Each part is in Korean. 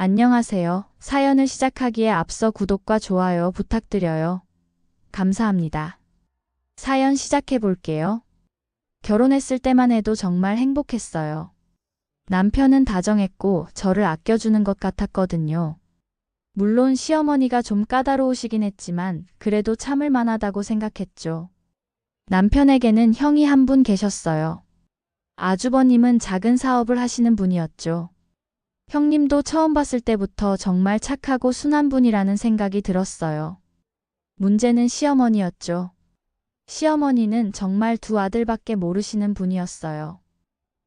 안녕하세요. 사연을 시작하기에 앞서 구독과 좋아요 부탁드려요. 감사합니다. 사연 시작해 볼게요. 결혼했을 때만 해도 정말 행복했어요. 남편은 다정했고 저를 아껴주는 것 같았거든요. 물론 시어머니가 좀 까다로우시긴 했지만 그래도 참을 만하다고 생각했죠. 남편에게는 형이 한 분 계셨어요. 아주버님은 작은 사업을 하시는 분이었죠. 형님도 처음 봤을 때부터 정말 착하고 순한 분이라는 생각이 들었어요. 문제는 시어머니였죠. 시어머니는 정말 두 아들밖에 모르시는 분이었어요.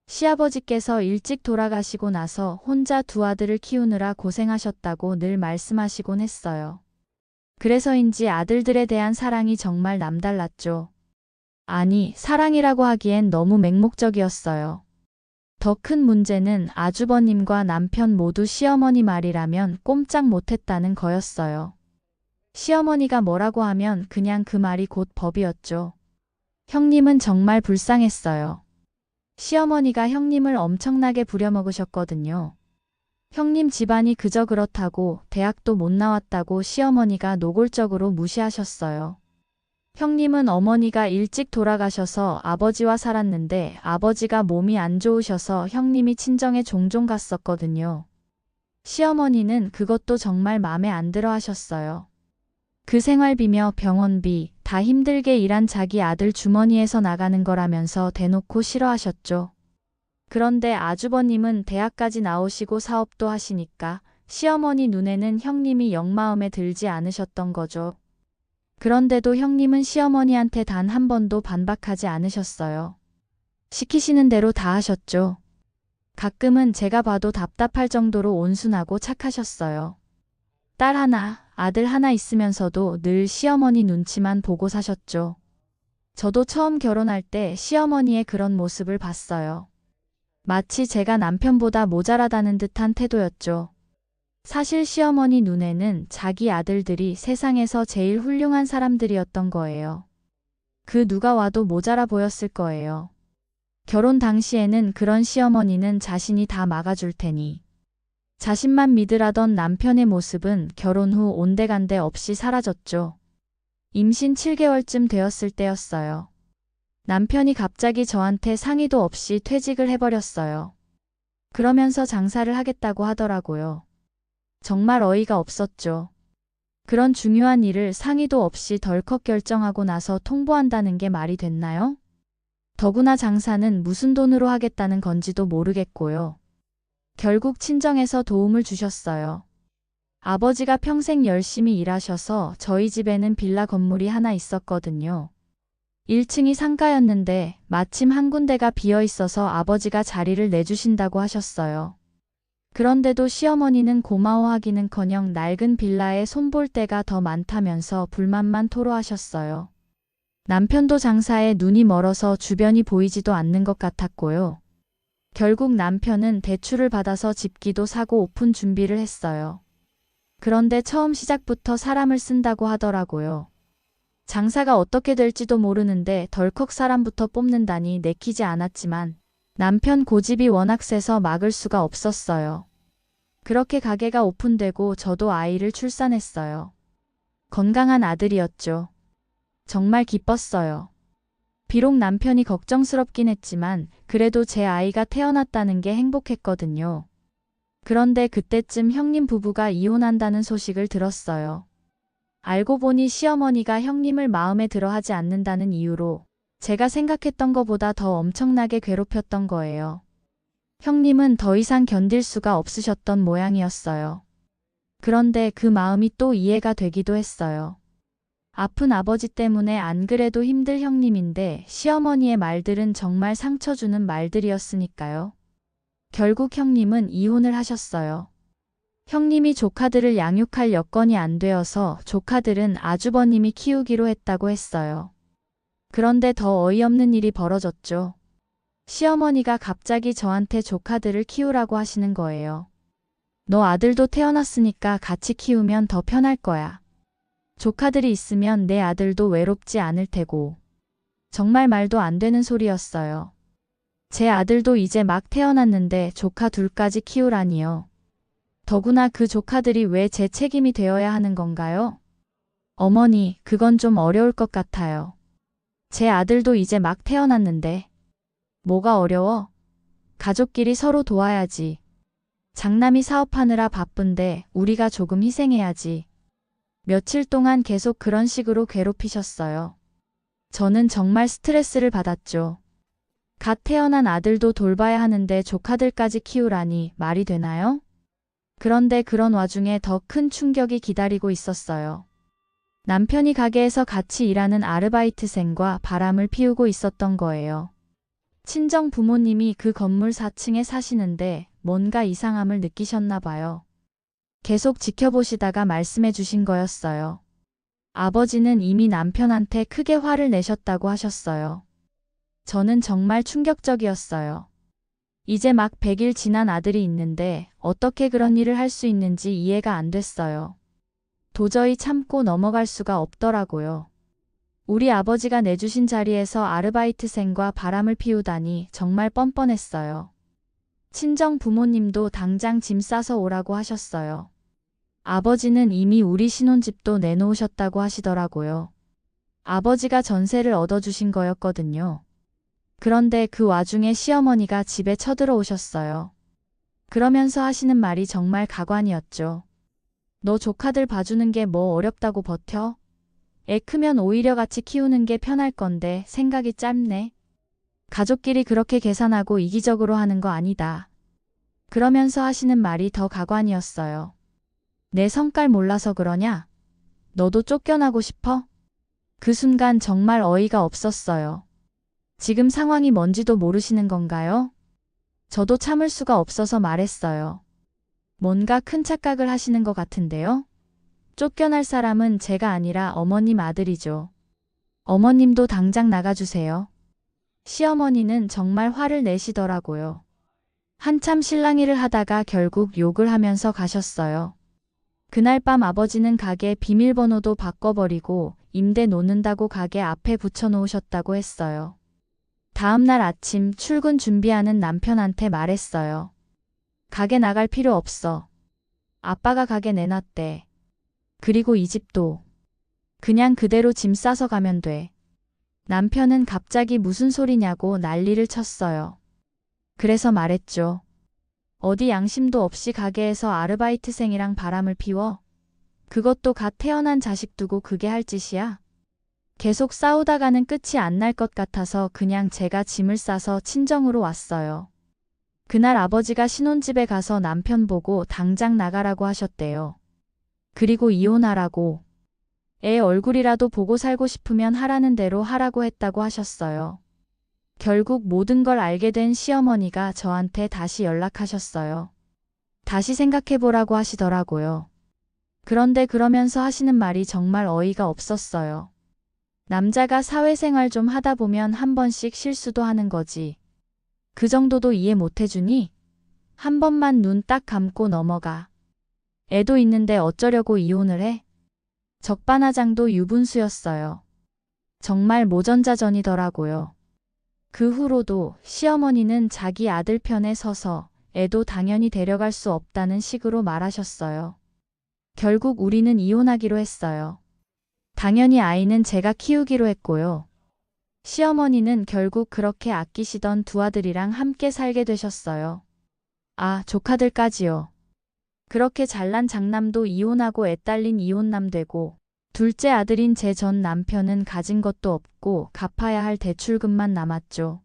시아버지께서 일찍 돌아가시고 나서 혼자 두 아들을 키우느라 고생하셨다고 늘 말씀하시곤 했어요. 그래서인지 아들들에 대한 사랑이 정말 남달랐죠. 아니, 사랑이라고 하기엔 너무 맹목적이었어요. 더 큰 문제는 아주버님과 남편 모두 시어머니 말이라면 꼼짝 못했다는 거였어요. 시어머니가 뭐라고 하면 그냥 그 말이 곧 법이었죠. 형님은 정말 불쌍했어요. 시어머니가 형님을 엄청나게 부려먹으셨거든요. 형님 집안이 그저 그렇다고 대학도 못 나왔다고 시어머니가 노골적으로 무시하셨어요. 형님은 어머니가 일찍 돌아가셔서 아버지와 살았는데 아버지가 몸이 안 좋으셔서 형님이 친정에 종종 갔었거든요. 시어머니는 그것도 정말 마음에 안 들어 하셨어요. 그 생활비며 병원비 다 힘들게 일한 자기 아들 주머니에서 나가는 거라면서 대놓고 싫어하셨죠. 그런데 아주버님은 대학까지 나오시고 사업도 하시니까 시어머니 눈에는 형님이 영 마음에 들지 않으셨던 거죠. 그런데도 형님은 시어머니한테 단 한 번도 반박하지 않으셨어요. 시키시는 대로 다 하셨죠. 가끔은 제가 봐도 답답할 정도로 온순하고 착하셨어요. 딸 하나, 아들 하나 있으면서도 늘 시어머니 눈치만 보고 사셨죠. 저도 처음 결혼할 때 시어머니의 그런 모습을 봤어요. 마치 제가 남편보다 모자라다는 듯한 태도였죠. 사실 시어머니 눈에는 자기 아들들이 세상에서 제일 훌륭한 사람들이었던 거예요. 그 누가 와도 모자라 보였을 거예요. 결혼 당시에는 그런 시어머니는 자신이 다 막아줄 테니. 자신만 믿으라던 남편의 모습은 결혼 후 온데간데 없이 사라졌죠. 임신 7개월쯤 되었을 때였어요. 남편이 갑자기 저한테 상의도 없이 퇴직을 해버렸어요. 그러면서 장사를 하겠다고 하더라고요. 정말 어이가 없었죠. 그런 중요한 일을 상의도 없이 덜컥 결정하고 나서 통보한다는 게 말이 됐나요? 더구나 장사는 무슨 돈으로 하겠다는 건지도 모르겠고요. 결국 친정에서 도움을 주셨어요. 아버지가 평생 열심히 일하셔서 저희 집에는 빌라 건물이 하나 있었거든요. 1층이 상가였는데 마침 한 군데가 비어 있어서 아버지가 자리를 내주신다고 하셨어요. 그런데도 시어머니는 고마워하기는커녕 낡은 빌라에 손볼 데가 더 많다면서 불만만 토로하셨어요. 남편도 장사에 눈이 멀어서 주변이 보이지도 않는 것 같았고요. 결국 남편은 대출을 받아서 집기도 사고 오픈 준비를 했어요. 그런데 처음 시작부터 사람을 쓴다고 하더라고요. 장사가 어떻게 될지도 모르는데 덜컥 사람부터 뽑는다니 내키지 않았지만 남편 고집이 워낙 세서 막을 수가 없었어요. 그렇게 가게가 오픈되고 저도 아이를 출산했어요. 건강한 아들이었죠. 정말 기뻤어요. 비록 남편이 걱정스럽긴 했지만 그래도 제 아이가 태어났다는 게 행복했거든요. 그런데 그때쯤 형님 부부가 이혼한다는 소식을 들었어요. 알고 보니 시어머니가 형님을 마음에 들어 하지 않는다는 이유로 제가 생각했던 것보다 더 엄청나게 괴롭혔던 거예요. 형님은 더 이상 견딜 수가 없으셨던 모양이었어요. 그런데 그 마음이 또 이해가 되기도 했어요. 아픈 아버지 때문에 안 그래도 힘들 형님인데 시어머니의 말들은 정말 상처 주는 말들이었으니까요. 결국 형님은 이혼을 하셨어요. 형님이 조카들을 양육할 여건이 안 되어서 조카들은 아주버님이 키우기로 했다고 했어요. 그런데 더 어이없는 일이 벌어졌죠. 시어머니가 갑자기 저한테 조카들을 키우라고 하시는 거예요. 너 아들도 태어났으니까 같이 키우면 더 편할 거야. 조카들이 있으면 내 아들도 외롭지 않을 테고. 정말 말도 안 되는 소리였어요. 제 아들도 이제 막 태어났는데 조카 둘까지 키우라니요. 더구나 그 조카들이 왜 제 책임이 되어야 하는 건가요? 어머니, 그건 좀 어려울 것 같아요. 제 아들도 이제 막 태어났는데. 뭐가 어려워? 가족끼리 서로 도와야지. 장남이 사업하느라 바쁜데 우리가 조금 희생해야지. 며칠 동안 계속 그런 식으로 괴롭히셨어요. 저는 정말 스트레스를 받았죠. 갓 태어난 아들도 돌봐야 하는데 조카들까지 키우라니 말이 되나요? 그런데 그런 와중에 더 큰 충격이 기다리고 있었어요. 남편이 가게에서 같이 일하는 아르바이트생과 바람을 피우고 있었던 거예요. 친정 부모님이 그 건물 4층에 사시는데 뭔가 이상함을 느끼셨나 봐요. 계속 지켜보시다가 말씀해 주신 거였어요. 아버지는 이미 남편한테 크게 화를 내셨다고 하셨어요. 저는 정말 충격적이었어요. 이제 막 100일 지난 아들이 있는데 어떻게 그런 일을 할 수 있는지 이해가 안 됐어요. 도저히 참고 넘어갈 수가 없더라고요. 우리 아버지가 내주신 자리에서 아르바이트생과 바람을 피우다니 정말 뻔뻔했어요. 친정 부모님도 당장 짐 싸서 오라고 하셨어요. 아버지는 이미 우리 신혼집도 내놓으셨다고 하시더라고요. 아버지가 전세를 얻어주신 거였거든요. 그런데 그 와중에 시어머니가 집에 쳐들어오셨어요. 그러면서 하시는 말이 정말 가관이었죠. 너 조카들 봐주는 게 뭐 어렵다고 버텨? 애 크면 오히려 같이 키우는 게 편할 건데 생각이 짧네. 가족끼리 그렇게 계산하고 이기적으로 하는 거 아니다. 그러면서 하시는 말이 더 가관이었어요. 내 성깔 몰라서 그러냐? 너도 쫓겨나고 싶어? 그 순간 정말 어이가 없었어요. 지금 상황이 뭔지도 모르시는 건가요? 저도 참을 수가 없어서 말했어요. 뭔가 큰 착각을 하시는 것 같은데요? 쫓겨날 사람은 제가 아니라 어머님 아들이죠. 어머님도 당장 나가주세요. 시어머니는 정말 화를 내시더라고요. 한참 실랑이를 하다가 결국 욕을 하면서 가셨어요. 그날 밤 아버지는 가게 비밀번호도 바꿔버리고 임대 놓는다고 가게 앞에 붙여놓으셨다고 했어요. 다음날 아침 출근 준비하는 남편한테 말했어요. 가게 나갈 필요 없어. 아빠가 가게 내놨대. 그리고 이 집도. 그냥 그대로 짐 싸서 가면 돼. 남편은 갑자기 무슨 소리냐고 난리를 쳤어요. 그래서 말했죠. 어디 양심도 없이 가게에서 아르바이트생이랑 바람을 피워? 그것도 갓 태어난 자식 두고 그게 할 짓이야? 계속 싸우다가는 끝이 안 날 것 같아서 그냥 제가 짐을 싸서 친정으로 왔어요. 그날 아버지가 신혼집에 가서 남편 보고 당장 나가라고 하셨대요. 그리고 이혼하라고. 애 얼굴이라도 보고 살고 싶으면 하라는 대로 하라고 했다고 하셨어요. 결국 모든 걸 알게 된 시어머니가 저한테 다시 연락하셨어요. 다시 생각해보라고 하시더라고요. 그런데 그러면서 하시는 말이 정말 어이가 없었어요. 남자가 사회생활 좀 하다 보면 한 번씩 실수도 하는 거지. 그 정도도 이해 못 해주니? 한 번만 눈 딱 감고 넘어가. 애도 있는데 어쩌려고 이혼을 해? 적반하장도 유분수였어요. 정말 모전자전이더라고요. 그 후로도 시어머니는 자기 아들 편에 서서 애도 당연히 데려갈 수 없다는 식으로 말하셨어요. 결국 우리는 이혼하기로 했어요. 당연히 아이는 제가 키우기로 했고요. 시어머니는 결국 그렇게 아끼시던 두 아들이랑 함께 살게 되셨어요. 아, 조카들까지요. 그렇게 잘난 장남도 이혼하고 애 딸린 이혼남 되고 둘째 아들인 제 전 남편은 가진 것도 없고 갚아야 할 대출금만 남았죠.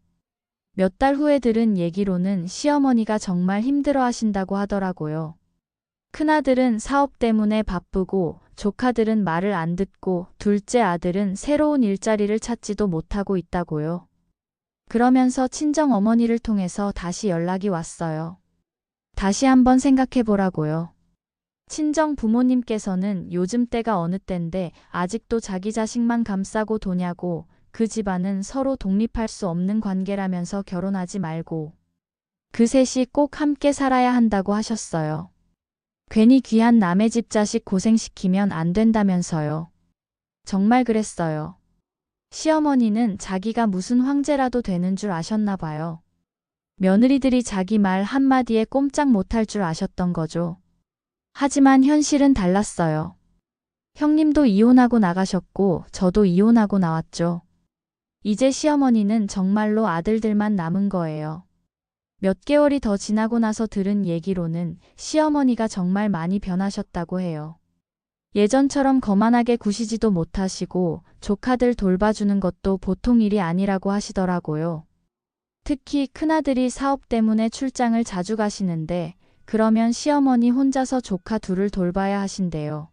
몇 달 후에 들은 얘기로는 시어머니가 정말 힘들어 하신다고 하더라고요. 큰아들은 사업 때문에 바쁘고 조카들은 말을 안 듣고 둘째 아들은 새로운 일자리를 찾지도 못하고 있다고요. 그러면서 친정 어머니를 통해서 다시 연락이 왔어요. 다시 한번 생각해 보라고요. 친정 부모님께서는 요즘 때가 어느 때인데 아직도 자기 자식만 감싸고 도냐고, 그 집안은 서로 독립할 수 없는 관계라면서 결혼하지 말고 그 셋이 꼭 함께 살아야 한다고 하셨어요. 괜히 귀한 남의 집 자식 고생시키면 안 된다면서요. 정말 그랬어요. 시어머니는 자기가 무슨 황제라도 되는 줄 아셨나 봐요. 며느리들이 자기 말 한마디에 꼼짝 못할 줄 아셨던 거죠. 하지만 현실은 달랐어요. 형님도 이혼하고 나가셨고 저도 이혼하고 나왔죠. 이제 시어머니는 정말로 아들들만 남은 거예요. 몇 개월이 더 지나고 나서 들은 얘기로는 시어머니가 정말 많이 변하셨다고 해요. 예전처럼 거만하게 구시지도 못하시고 조카들 돌봐주는 것도 보통 일이 아니라고 하시더라고요. 특히 큰아들이 사업 때문에 출장을 자주 가시는데 그러면 시어머니 혼자서 조카 둘을 돌봐야 하신대요.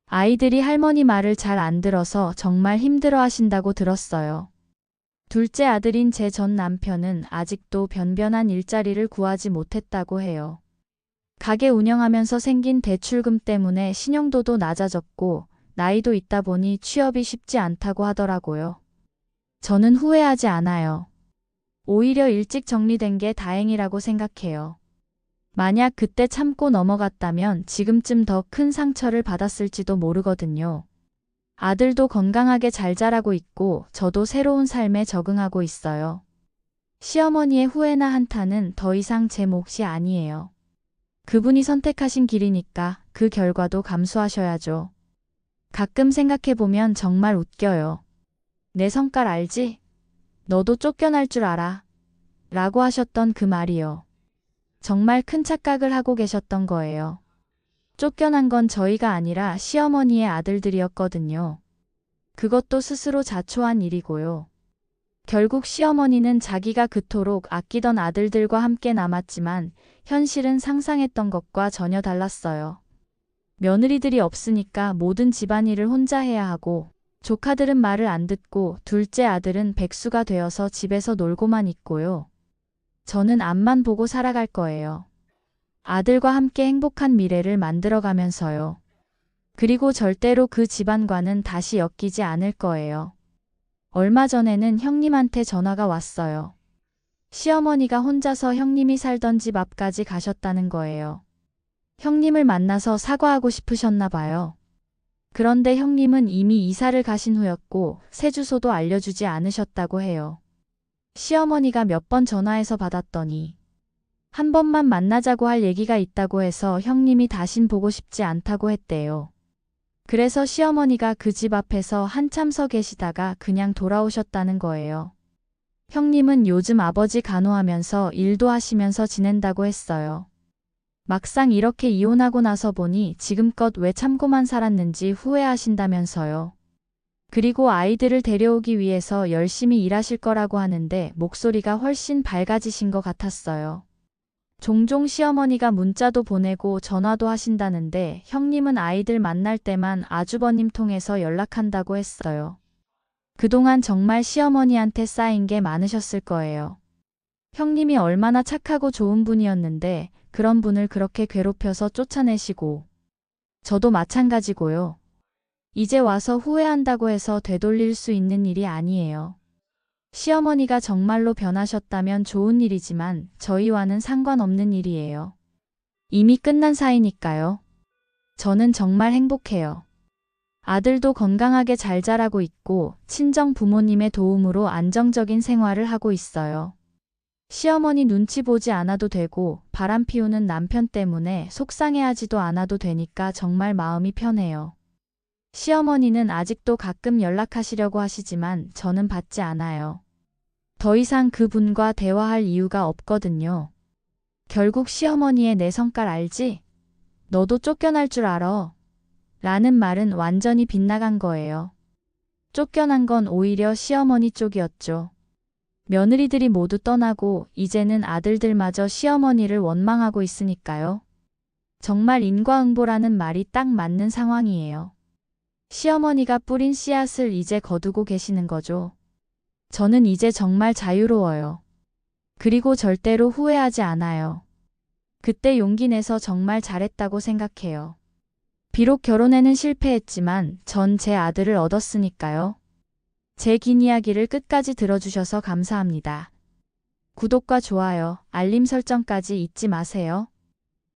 아이들이 할머니 말을 잘 안 들어서 정말 힘들어 하신다고 들었어요. 둘째 아들인 제 전 남편은 아직도 변변한 일자리를 구하지 못했다고 해요. 가게 운영하면서 생긴 대출금 때문에 신용도도 낮아졌고 나이도 있다 보니 취업이 쉽지 않다고 하더라고요. 저는 후회하지 않아요. 오히려 일찍 정리된 게 다행이라고 생각해요. 만약 그때 참고 넘어갔다면 지금쯤 더 큰 상처를 받았을지도 모르거든요. 아들도 건강하게 잘 자라고 있고 저도 새로운 삶에 적응하고 있어요. 시어머니의 후회나 한탄은 더 이상 제 몫이 아니에요. 그분이 선택하신 길이니까 그 결과도 감수하셔야죠. 가끔 생각해보면 정말 웃겨요. 내 성깔 알지? 너도 쫓겨날 줄 알아. 라고 하셨던 그 말이요. 정말 큰 착각을 하고 계셨던 거예요. 쫓겨난 건 저희가 아니라 시어머니의 아들들이었거든요. 그것도 스스로 자초한 일이고요. 결국 시어머니는 자기가 그토록 아끼던 아들들과 함께 남았지만 현실은 상상했던 것과 전혀 달랐어요. 며느리들이 없으니까 모든 집안일을 혼자 해야 하고 조카들은 말을 안 듣고 둘째 아들은 백수가 되어서 집에서 놀고만 있고요. 저는 앞만 보고 살아갈 거예요. 아들과 함께 행복한 미래를 만들어가면서요. 그리고 절대로 그 집안과는 다시 엮이지 않을 거예요. 얼마 전에는 형님한테 전화가 왔어요. 시어머니가 혼자서 형님이 살던 집 앞까지 가셨다는 거예요. 형님을 만나서 사과하고 싶으셨나 봐요. 그런데 형님은 이미 이사를 가신 후였고 새 주소도 알려주지 않으셨다고 해요. 시어머니가 몇 번 전화해서 받았더니 한 번만 만나자고 할 얘기가 있다고 해서 형님이 다신 보고 싶지 않다고 했대요. 그래서 시어머니가 그 집 앞에서 한참 서 계시다가 그냥 돌아오셨다는 거예요. 형님은 요즘 아버지 간호하면서 일도 하시면서 지낸다고 했어요. 막상 이렇게 이혼하고 나서 보니 지금껏 왜 참고만 살았는지 후회하신다면서요. 그리고 아이들을 데려오기 위해서 열심히 일하실 거라고 하는데 목소리가 훨씬 밝아지신 것 같았어요. 종종 시어머니가 문자도 보내고 전화도 하신다는데 형님은 아이들 만날 때만 아주버님 통해서 연락한다고 했어요. 그동안 정말 시어머니한테 쌓인 게 많으셨을 거예요. 형님이 얼마나 착하고 좋은 분이었는데 그런 분을 그렇게 괴롭혀서 쫓아내시고 저도 마찬가지고요. 이제 와서 후회한다고 해서 되돌릴 수 있는 일이 아니에요. 시어머니가 정말로 변하셨다면 좋은 일이지만 저희와는 상관없는 일이에요. 이미 끝난 사이니까요. 저는 정말 행복해요. 아들도 건강하게 잘 자라고 있고 친정 부모님의 도움으로 안정적인 생활을 하고 있어요. 시어머니 눈치 보지 않아도 되고 바람 피우는 남편 때문에 속상해하지도 않아도 되니까 정말 마음이 편해요. 시어머니는 아직도 가끔 연락하시려고 하시지만 저는 받지 않아요. 더 이상 그분과 대화할 이유가 없거든요. 결국 시어머니의 내 성깔 알지? 너도 쫓겨날 줄 알아. 라는 말은 완전히 빗나간 거예요. 쫓겨난 건 오히려 시어머니 쪽이었죠. 며느리들이 모두 떠나고 이제는 아들들마저 시어머니를 원망하고 있으니까요. 정말 인과응보라는 말이 딱 맞는 상황이에요. 시어머니가 뿌린 씨앗을 이제 거두고 계시는 거죠. 저는 이제 정말 자유로워요. 그리고 절대로 후회하지 않아요. 그때 용기 내서 정말 잘했다고 생각해요. 비록 결혼에는 실패했지만 전 제 아들을 얻었으니까요. 제 긴 이야기를 끝까지 들어주셔서 감사합니다. 구독과 좋아요, 알림 설정까지 잊지 마세요.